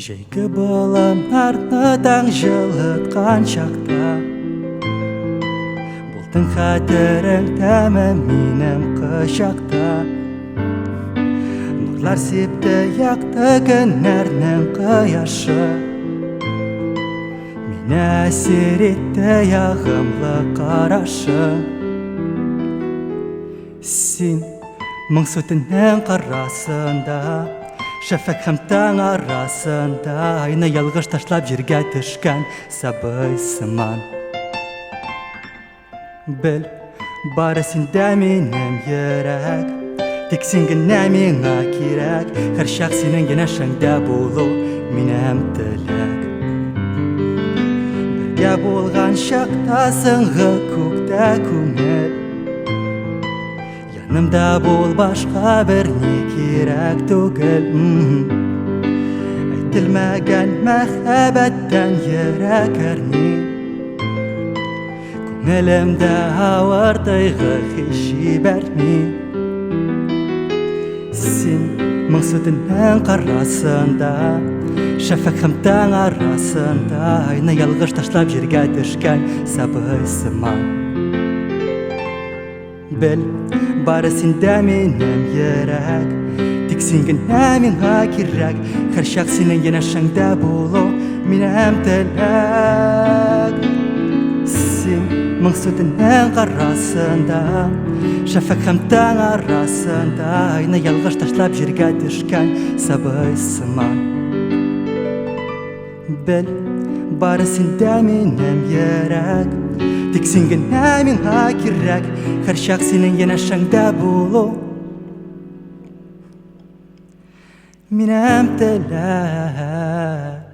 Жейкі баланарны таң жылытқан шақта, Бұлтың қатырың тәмі менің қышақта. Нұрлар септі яқты күнәрнің қияшы, Мені әсер етті яғымлы қарашы. Сен мың сөтінің қарасында, Шәфәк һәм таң арасында, Айны ялғыш ташлап жерге түшкән сабый сыман. Біл, бары сендә минем йөрәк, Тик син генә миңа кирәк, Һәр чак синең янәшәңдә булу минем теләк. Бергә булган чакта соңгы күктә күңел, Янымда бол, башка берни кирәк түгел. Әйтелмәгән мәхәббәттән йөрәк әрни, Күңелемдә авыр тойгы һич җибәрми. Син мың сөтенең карасында, Шәфәк һәм таң арасында, Айны ялгыш ташлап җиргә төшкән сабый сыман. Біл, бары сендә минем йөрәк, Тик син генә миңа кирәк, Һәр чак синең янәшәңдә булу минем теләк. Син мың сөтенең карасында, Шәфәк һәм таң арасында, Айны ялгыш ташлап җиргә төшкән сабый сыман. Біл, бары сендә минем йөрәк, Тик син генә миңа кирәк, Һәр чак синең янәшәңдә булу минем теләк.